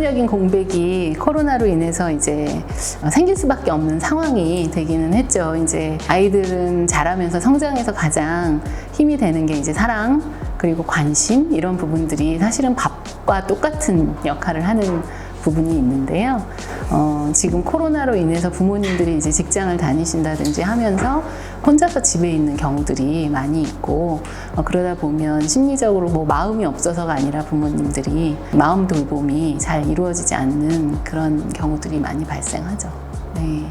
직접적인 공백이 코로나로 인해서 이제 생길 수밖에 없는 상황이 되기는 했죠. 이제 아이들은 자라면서 성장해서 가장 힘이 되는 게 이제 사랑, 그리고 관심, 이런 부분들이 사실은 밥과 똑같은 역할을 하는 부분이 있는데요. 지금 코로나로 인해서 부모님들이 이제 직장을 다니신다든지 하면서 혼자서 집에 있는 경우들이 많이 있고, 그러다 보면 심리적으로 뭐 마음이 없어서가 아니라 부모님들이 마음 돌봄이 잘 이루어지지 않는 그런 경우들이 많이 발생하죠. 네.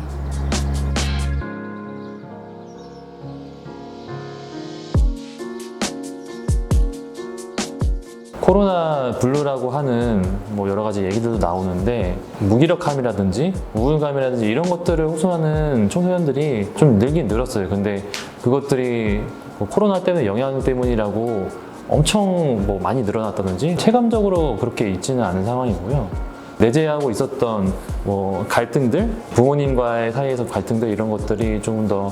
코로나 블루라고 하는 뭐 여러 가지 얘기들도 나오는데, 무기력함이라든지 우울감이라든지 이런 것들을 호소하는 청소년들이 좀 늘긴 늘었어요. 근데 그것들이 뭐 코로나 때문에 영향 때문이라고 엄청 뭐 많이 늘어났다든지 체감적으로 그렇게 있지는 않은 상황이고요. 내재하고 있었던 뭐 갈등들, 부모님과의 사이에서 갈등들, 이런 것들이 좀 더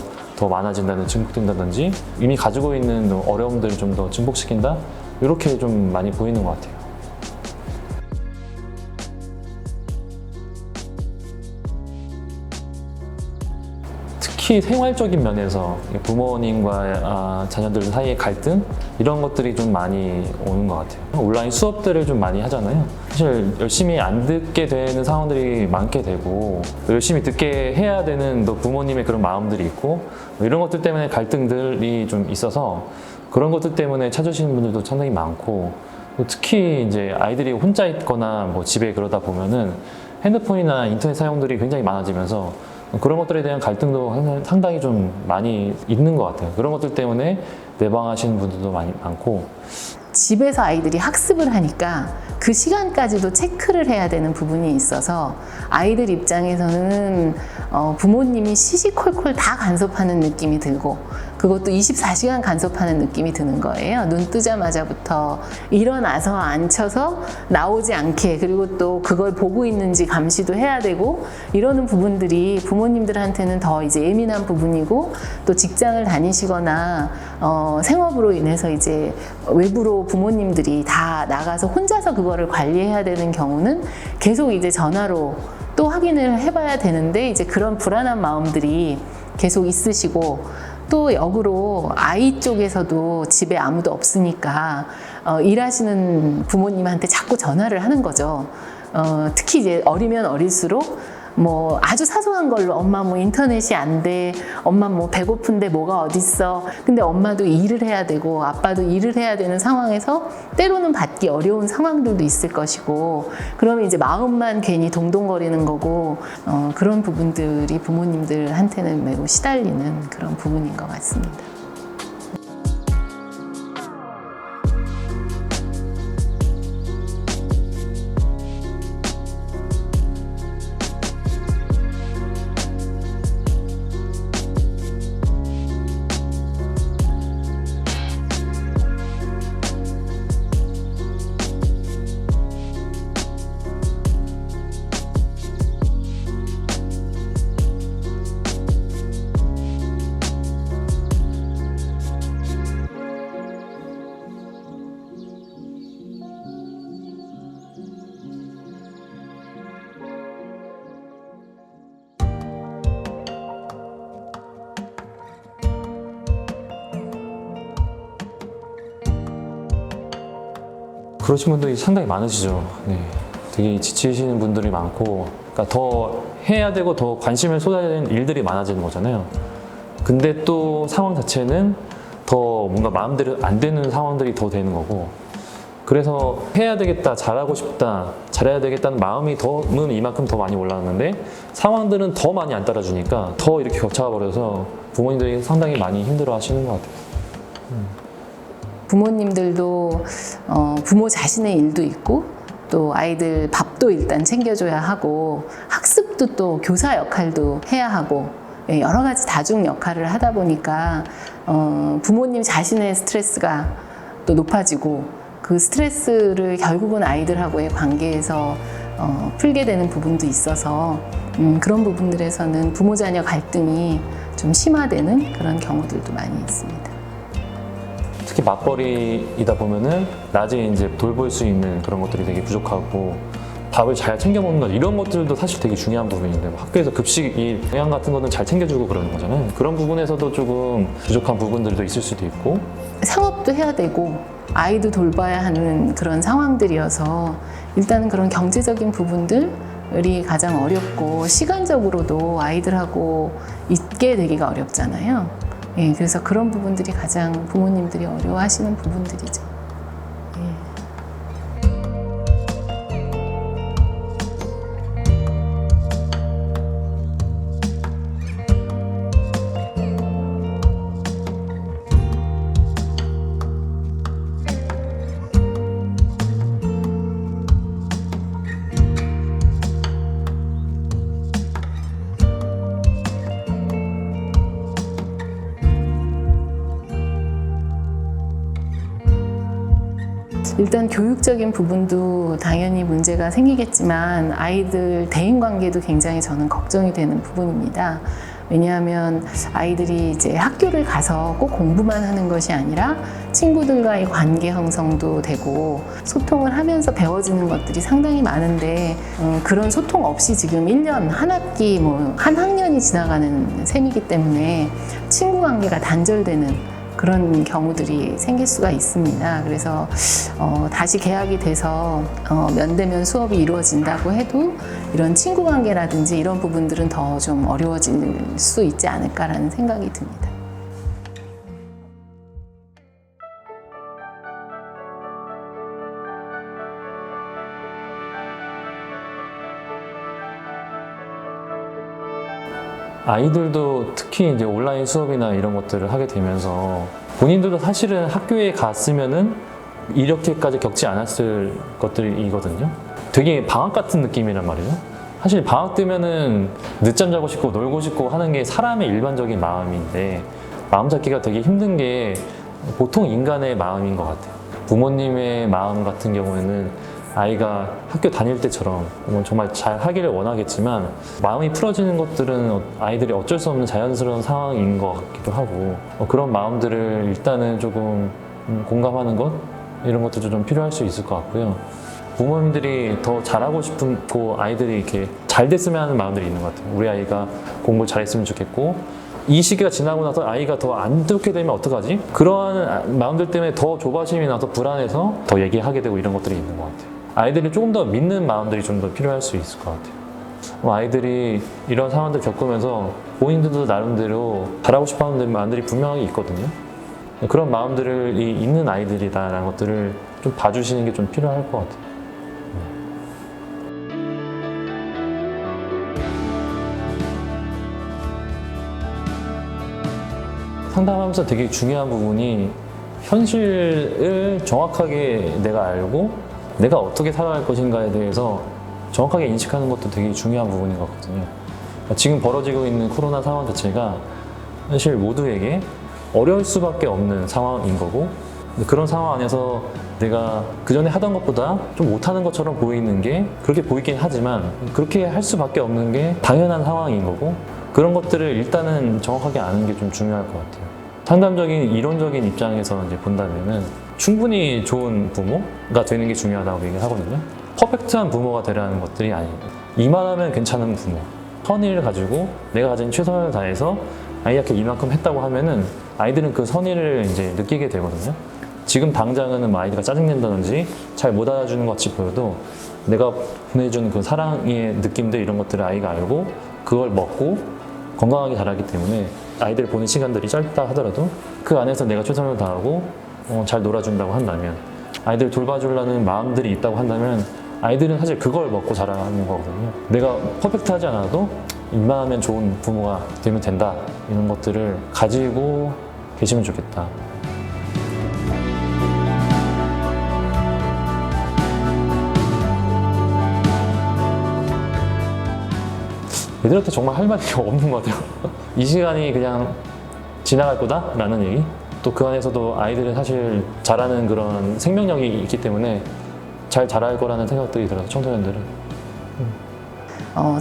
많아진다든지 증폭된다든지 이미 가지고 있는 어려움들을 좀 더 증폭시킨다, 이렇게 좀 많이 보이는 것 같아요. 특히 생활적인 면에서 부모님과 자녀들 사이의 갈등, 이런 것들이 좀 많이 오는 것 같아요. 온라인 수업들을 좀 많이 하잖아요. 사실 열심히 안 듣게 되는 상황들이 많게 되고, 열심히 듣게 해야 되는 또 부모님의 그런 마음들이 있고, 이런 것들 때문에 갈등들이 좀 있어서 그런 것들 때문에 찾으시는 분들도 상당히 많고, 특히 이제 아이들이 혼자 있거나 뭐 집에 그러다 보면은 핸드폰이나 인터넷 사용들이 굉장히 많아지면서 그런 것들에 대한 갈등도 상당히 좀 많이 있는 것 같아요. 그런 것들 때문에 내방하시는 분들도 많고. 집에서 아이들이 학습을 하니까 그 시간까지도 체크를 해야 되는 부분이 있어서 아이들 입장에서는 부모님이 시시콜콜 다 간섭하는 느낌이 들고, 그것도 24시간 간섭하는 느낌이 드는 거예요. 눈 뜨자마자부터 일어나서 앉혀서 나오지 않게, 그리고 또 그걸 보고 있는지 감시도 해야 되고, 이러는 부분들이 부모님들한테는 더 이제 예민한 부분이고, 또 직장을 다니시거나 생업으로 인해서 이제 외부로 부모님들이 다 나가서 혼자서 그거를 관리해야 되는 경우는 계속 이제 전화로 또 확인을 해봐야 되는데, 이제 그런 불안한 마음들이 계속 있으시고, 또 역으로 아이 쪽에서도 집에 아무도 없으니까 일하시는 부모님한테 자꾸 전화를 하는 거죠. 특히 이제 어리면 어릴수록 뭐 아주 사소한 걸로 엄마 뭐 인터넷이 안 돼, 엄마 뭐 배고픈데 뭐가 어딨어. 근데 엄마도 일을 해야 되고 아빠도 일을 해야 되는 상황에서 때로는 받기 어려운 상황들도 있을 것이고, 그러면 이제 마음만 괜히 동동거리는 거고, 그런 부분들이 부모님들한테는 매우 시달리는 그런 부분인 것 같습니다. 그러신 분들이 상당히 많으시죠. 네. 되게 지치시는 분들이 많고, 그러니까 더 해야 되고 더 관심을 쏟아야 되는 일들이 많아지는 거잖아요. 근데 또 상황 자체는 더 뭔가 마음대로 안 되는 상황들이 더 되는 거고, 그래서 해야 되겠다, 잘하고 싶다, 잘해야 되겠다는 마음이 더는 이만큼 더 많이 올라왔는데, 상황들은 더 많이 안 따라주니까 더 이렇게 겹쳐가 버려서 부모님들이 상당히 많이 힘들어 하시는 것 같아요. 부모님들도 부모 자신의 일도 있고, 또 아이들 밥도 일단 챙겨줘야 하고, 학습도 또 교사 역할도 해야 하고, 여러 가지 다중 역할을 하다 보니까 부모님 자신의 스트레스가 또 높아지고, 그 스트레스를 결국은 아이들하고의 관계에서 풀게 되는 부분도 있어서, 그런 부분들에서는 부모 자녀 갈등이 좀 심화되는 그런 경우들도 많이 있습니다. 특히 맞벌이이다 보면은 낮에 이제 돌볼 수 있는 그런 것들이 되게 부족하고, 밥을 잘 챙겨 먹는 것 이런 것들도 사실 되게 중요한 부분인데 뭐 학교에서 급식 이 영양 같은 거는 잘 챙겨주고 그러는 거잖아요. 그런 부분에서도 조금 부족한 부분들도 있을 수도 있고 상업도 해야 되고 아이도 돌봐야 하는 그런 상황들이어서 일단은 그런 경제적인 부분들이 가장 어렵고 시간적으로도 아이들하고 있게 되기가 어렵잖아요. 예, 그래서 그런 부분들이 가장 부모님들이 어려워하시는 부분들이죠. 일단 교육적인 부분도 당연히 문제가 생기겠지만 아이들 대인관계도 굉장히 저는 걱정이 되는 부분입니다. 왜냐하면 아이들이 이제 학교를 가서 꼭 공부만 하는 것이 아니라 친구들과의 관계 형성도 되고 소통을 하면서 배워지는 것들이 상당히 많은데 그런 소통 없이 지금 1년, 한 학기, 한 학년이 지나가는 셈이기 때문에 친구 관계가 단절되는 그런 경우들이 생길 수가 있습니다. 그래서 다시 개학이 돼서 면대면 수업이 이루어진다고 해도 이런 친구 관계라든지 이런 부분들은 더 좀 어려워질 수 있지 않을까라는 생각이 듭니다. 아이들도 특히 이제 온라인 수업이나 이런 것들을 하게 되면서 본인들도 사실은 학교에 갔으면은 이렇게까지 겪지 않았을 것들이거든요. 되게 방학 같은 느낌이란 말이죠. 사실 방학 때면은 늦잠 자고 싶고 놀고 싶고 하는 게 사람의 일반적인 마음인데 마음 잡기가 되게 힘든 게 보통 인간의 마음인 것 같아요. 부모님의 마음 같은 경우에는 아이가 학교 다닐 때처럼 정말 잘 하기를 원하겠지만 마음이 풀어지는 것들은 아이들이 어쩔 수 없는 자연스러운 상황인 것 같기도 하고 그런 마음들을 일단은 조금 공감하는 것 이런 것들도 좀 필요할 수 있을 것 같고요. 부모님들이 더 잘하고 싶고 아이들이 이렇게 잘 됐으면 하는 마음들이 있는 것 같아요. 우리 아이가 공부를 잘했으면 좋겠고 이 시기가 지나고 나서 아이가 더 안 좋게 되면 어떡하지? 그러한 마음들 때문에 더 조바심이 나서 불안해서 더 얘기하게 되고 이런 것들이 있는 것 같아요. 아이들이 조금 더 믿는 마음들이 좀 더 필요할 수 있을 것 같아요. 아이들이 이런 상황들 겪으면서 본인들도 나름대로 잘하고 싶어하는 마음들이 분명히 있거든요. 그런 마음들이 있는 아이들이다라는 것들을 좀 봐주시는 게 좀 필요할 것 같아요. 상담하면서 되게 중요한 부분이 현실을 정확하게 내가 알고 내가 어떻게 살아갈 것인가에 대해서 정확하게 인식하는 것도 되게 중요한 부분인 것 같거든요. 지금 벌어지고 있는 코로나 상황 자체가 사실 모두에게 어려울 수밖에 없는 상황인 거고 그런 상황 안에서 내가 그전에 하던 것보다 좀 못하는 것처럼 보이는 게 그렇게 보이긴 하지만 그렇게 할 수밖에 없는 게 당연한 상황인 거고 그런 것들을 일단은 정확하게 아는 게 좀 중요할 것 같아요. 상담적인 이론적인 입장에서 이제 본다면은 충분히 좋은 부모가 되는 게 중요하다고 얘기하거든요. 퍼펙트한 부모가 되라는 것들이 아니에요. 이만하면 괜찮은 부모. 선의를 가지고 내가 가진 최선을 다해서 아이한테 이만큼 했다고 하면은 아이들은 그 선의를 이제 느끼게 되거든요. 지금 당장은 뭐 아이가 짜증낸다든지 잘 못 알아주는 것 같이 보여도 내가 보내준 그 사랑의 느낌들 이런 것들을 아이가 알고 그걸 먹고 건강하게 자라기 때문에 아이들 보는 시간들이 짧다 하더라도 그 안에서 내가 최선을 다하고 잘 놀아준다고 한다면 아이들 돌봐주려는 마음들이 있다고 한다면 아이들은 사실 그걸 먹고 자라는 거거든요. 내가 퍼펙트하지 않아도 이만하면 좋은 부모가 되면 된다 이런 것들을 가지고 계시면 좋겠다. 애들한테 정말 할 말이 없는 것 같아요. 이 시간이 그냥 지나갈 거다라는 얘기. 또 그 안에서도 아이들은 사실 잘하는 그런 생명력이 있기 때문에 잘 자랄 거라는 생각들이 들어요. 청소년들은.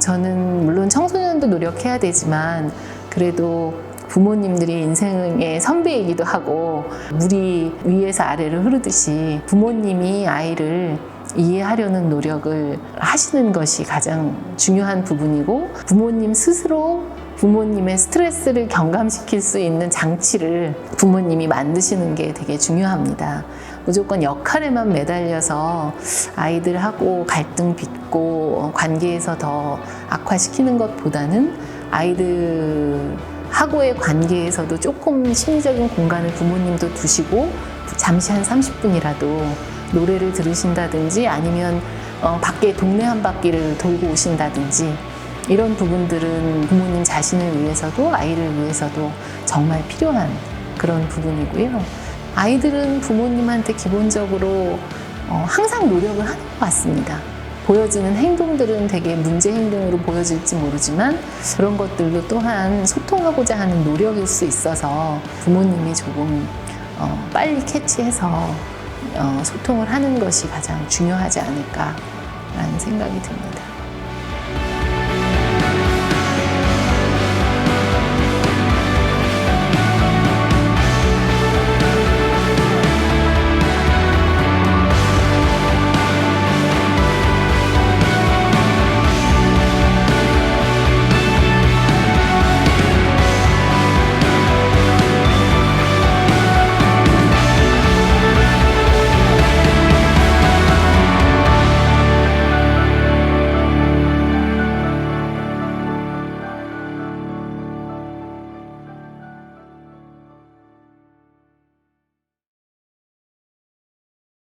저는 물론 청소년도 노력해야 되지만 그래도 부모님들이 인생의 선배이기도 하고 물이 위에서 아래로 흐르듯이 부모님이 아이를 이해하려는 노력을 하시는 것이 가장 중요한 부분이고, 부모님 스스로 부모님의 스트레스를 경감시킬 수 있는 장치를 부모님이 만드시는 게 되게 중요합니다. 무조건 역할에만 매달려서 아이들하고 갈등 빚고 관계에서 더 악화시키는 것보다는 아이들하고의 관계에서도 조금 심리적인 공간을 부모님도 두시고 잠시 한 30분이라도 노래를 들으신다든지 아니면 밖에 동네 한 바퀴를 돌고 오신다든지, 이런 부분들은 부모님 자신을 위해서도 아이를 위해서도 정말 필요한 그런 부분이고요. 아이들은 부모님한테 기본적으로 항상 노력을 하는 것 같습니다. 보여지는 행동들은 되게 문제 행동으로 보여질지 모르지만 그런 것들도 또한 소통하고자 하는 노력일 수 있어서 부모님이 조금 빨리 캐치해서 소통을 하는 것이 가장 중요하지 않을까라는 생각이 듭니다.